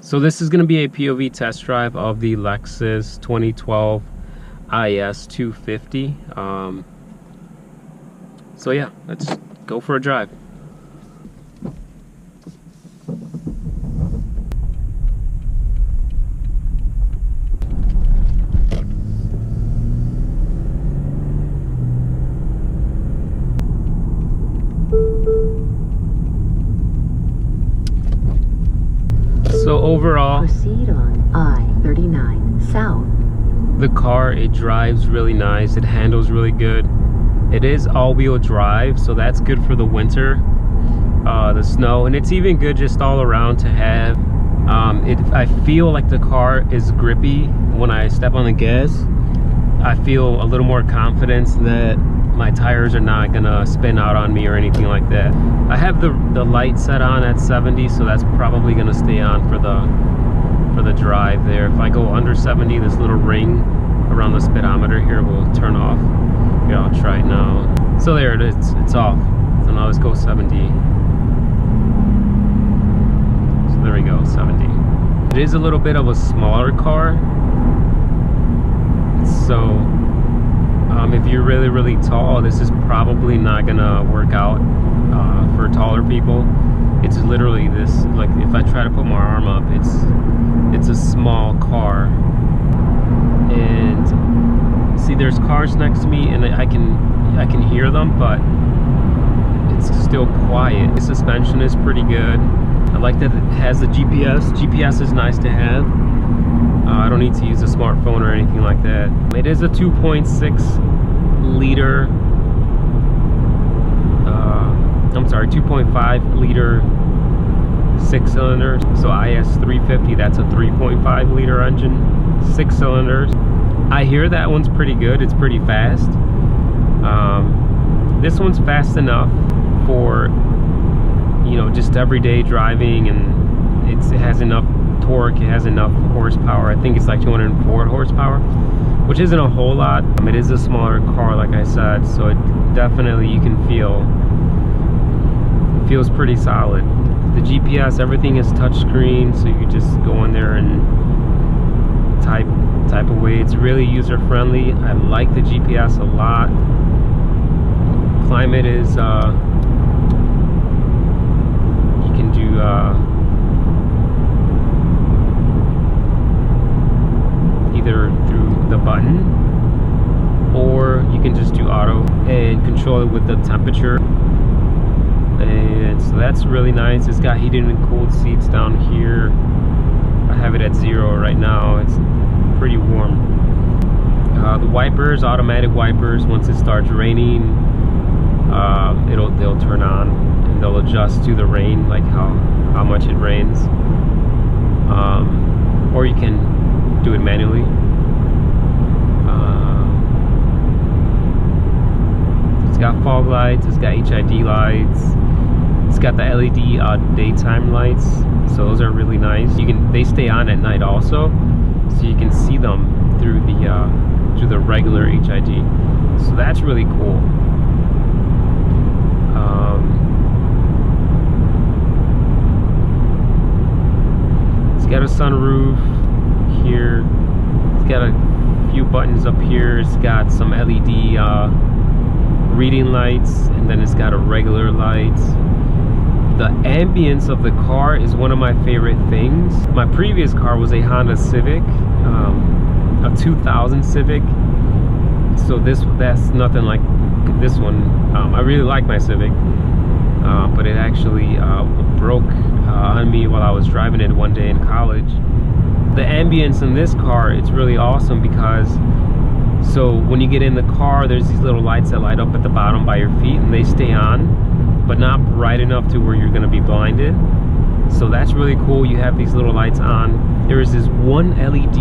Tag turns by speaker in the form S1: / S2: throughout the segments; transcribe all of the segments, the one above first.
S1: So this is going to be a POV test drive of the Lexus 2012 IS250. So yeah, let's go for a drive. So overall,
S2: proceed on I-39 south.
S1: The car, it drives really nice. It handles really good. It is all-wheel drive, so that's good for the winter, the snow, and it's even good just all around to have. I feel like the car is grippy when I step on the gas. I feel a little more confidence that my tires are not gonna spin out on me or anything like that. I have the light set on at 70, so that's probably gonna stay on for the drive there. If I go under 70, this little ring around the speedometer here will turn off. Here, I'll try it now. So there it is, it's off. So now let's go 70. So there we go, 70. It is a little bit of a smaller car. So if you're really tall, this is probably not gonna work out for taller people. It's literally this, like if I try to put my arm up, it's a small car. And see, there's cars next to me and I can hear them, but it's still quiet. The suspension is pretty good. I like that it has the GPS. GPS is nice to have. I don't need to use a smartphone or anything like that. It is a 2.6 liter, 2.5 liter 6-cylinder. So IS350, that's a 3.5 liter engine, 6 cylinders. I hear that one's pretty good. It's pretty fast. This one's fast enough for, you know, just everyday driving, and it has enough torque, it has enough horsepower. I think it's like 204 horsepower, which isn't a whole lot. It is a smaller car, like I said, so it definitely, you can feel, it feels pretty solid. The GPS, everything is touchscreen, so you can just go in there and type away. It's really user friendly. I like the GPS a lot. Climate is you can do either through the button, or you can just do auto and control it with the temperature. And so that's really nice. It's got heated and cooled seats down here. I have it at 0 right now. It's pretty warm. The wipers, automatic wipers, once it starts raining, they'll turn on and they'll adjust to the rain, like how much it rains. Or you can do it manually. It's got fog lights, it's got HID lights, it's got the LED daytime lights, so those are really nice. They stay on at night also, so you can see them through the regular HID. So that's really cool. It's got a sunroof here. It's got a few buttons up here. It's got some LED reading lights, and then it's got a regular light. The ambience of the car is one of my favorite things. My previous car was a Honda Civic, a 2000 Civic. So that's nothing like this one. I really like my Civic, but it actually broke on me while I was driving it one day in college. The ambience in this car, it's really awesome because, so when you get in the car, there's these little lights that light up at the bottom by your feet, and they stay on, but not bright enough to where you're going to be blinded. So that's really cool. You have these little lights on. There is this one LED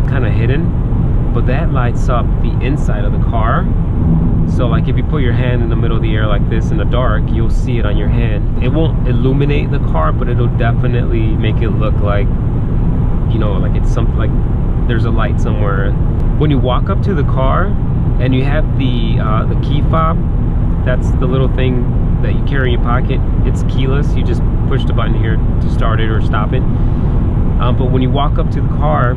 S1: kind of hidden, but that lights up the inside of the car. So like if you put your hand in the middle of the air like this in the dark, you'll see it on your hand. It won't illuminate the car, but it'll definitely make it look like, you know, like it's something, like there's a light somewhere. When you walk up to the car and you have the key fob, that's the little thing that you carry in your pocket. It's keyless. You just push the button here to start it or stop it. But when you walk up to the car,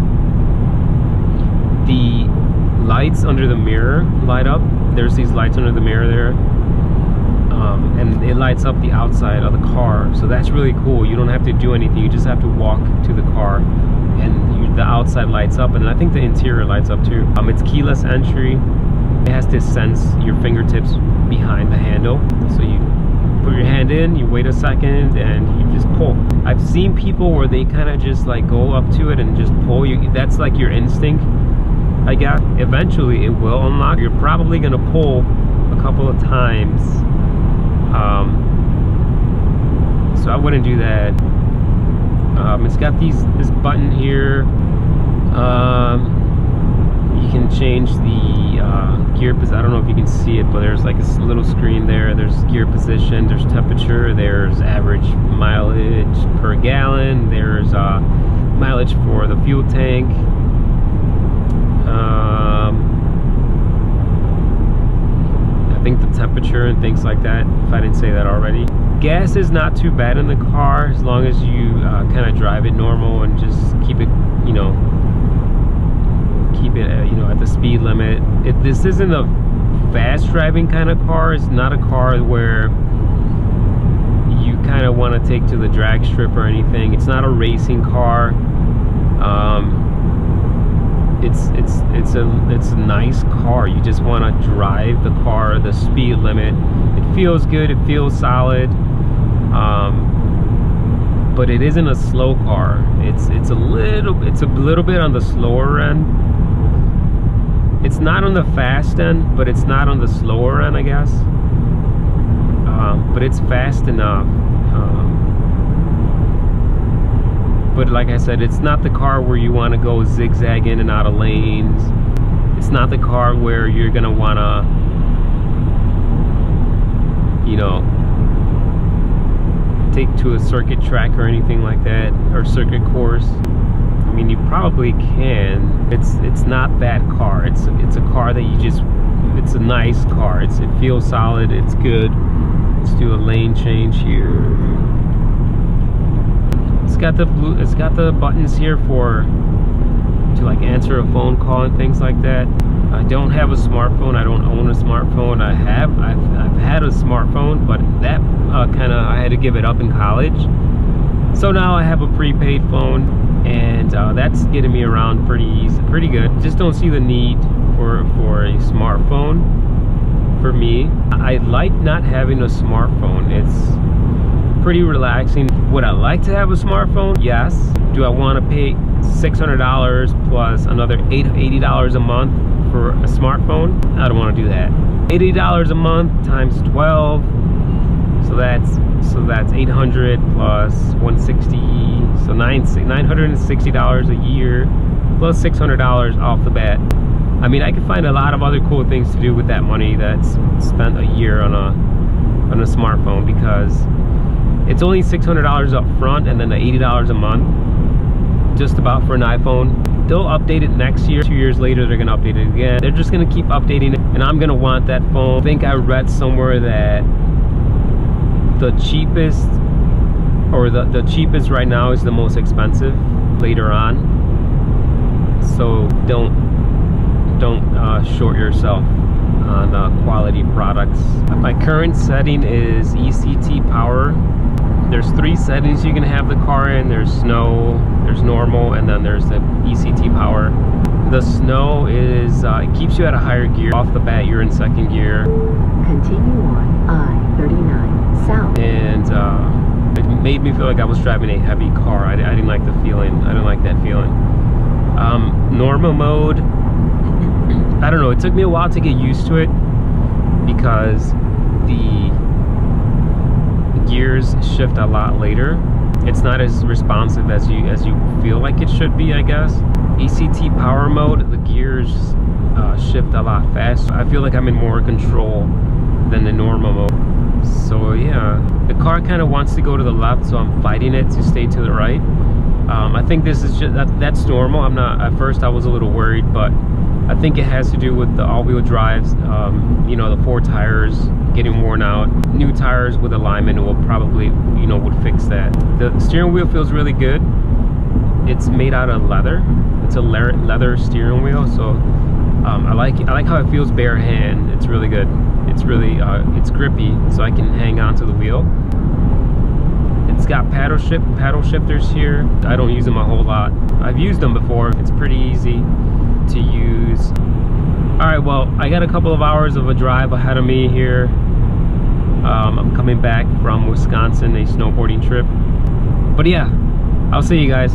S1: the lights under the mirror light up. There's these lights under the mirror there, and it lights up the outside of the car. So that's really cool. You don't have to do anything. You just have to walk to the car, and the outside lights up, and I think the interior lights up too. It's keyless entry. It has to sense your fingertips behind the handle. So you put your hand in, you wait a second, and you just pull. I've seen people where they kind of just like go up to it and just pull. That's like your instinct, I guess. Eventually it will unlock. You're probably gonna pull a couple of times, so I wouldn't do that. It's got this button here. You can change the gear position. I don't know if you can see it, but there's like a little screen there. There's gear position, there's temperature, there's average mileage per gallon, there's mileage for the fuel tank. I think the temperature and things like that, if I didn't say that already. Gas is not too bad in the car as long as you kind of drive it normal and just keep it, at the speed limit. This isn't a fast driving kind of car. It's not a car where you kind of want to take to the drag strip or anything. It's not a racing car. It's a nice car. You just want to drive the car the speed limit. It feels good. It feels solid. But it isn't a slow car. It's a little bit on the slower end. It's not on the fast end, but it's not on the slower end, I guess. But it's fast enough. But like I said, it's not the car where you want to go zigzag in and out of lanes. It's not the car where you're gonna wanna, take to a circuit track or anything like that, or circuit course. I mean, you probably can. It's not that car. It's a car that it's a nice car. It feels solid. It's good. Let's do a lane change here. It's got the buttons here to like answer a phone call and things like that. I don't have a smartphone. I don't own a smartphone. I've had a smartphone, but that I had to give it up in college. So now I have a prepaid phone, and that's getting me around pretty good. Just don't see the need for a smartphone for me. I like not having a smartphone. It's pretty relaxing. Would I like to have a smartphone? Yes. Do I want to pay $600 plus another $80 a month for a smartphone? I don't want to do that. $80 a month times 12, so that's 800 plus 160, so $960 a year plus $600 off the bat. I mean, I could find a lot of other cool things to do with that money that's spent a year on a smartphone, because it's only $600 up front and then the $80 a month, just about, for an iPhone. They'll update it next year. 2 years later, they're gonna update it again. They're just gonna keep updating it, and I'm gonna want that phone. I think I read somewhere that the cheapest, or the cheapest right now is the most expensive later on. So don't short yourself on quality products. My current setting is ECT power. There's 3 settings you can have the car in. There's snow, there's normal, and then there's the ECT power. The snow is, it keeps you at a higher gear. Off the bat, you're in 2nd gear.
S2: Continue on I-39 south.
S1: And it made me feel like I was driving a heavy car. I didn't like the feeling. I didn't like that feeling. Normal mode, I don't know, it took me a while to get used to it, because the gears shift a lot later. It's not as responsive as you feel like it should be, I guess. ECT power mode, the gears shift a lot faster. I feel like I'm in more control than the normal mode. So yeah, the car kind of wants to go to the left, so I'm fighting it to stay to the right. I think this is just that's normal. I'm not, at first I was a little worried, but I think it has to do with the all-wheel drives. The 4 tires getting worn out. New tires with alignment will probably, would fix that. The steering wheel feels really good. it's made out of leather. It's a leather steering wheel, so I like how it feels bare hand. It's really good. It's really it's grippy, so I can hang on to the wheel. It's got paddle shifters here. I don't use them a whole lot. I've used them before. It's pretty easy to use. All right, well, I got a couple of hours of a drive ahead of me here. I'm coming back from Wisconsin, a snowboarding trip. But yeah, I'll see you guys.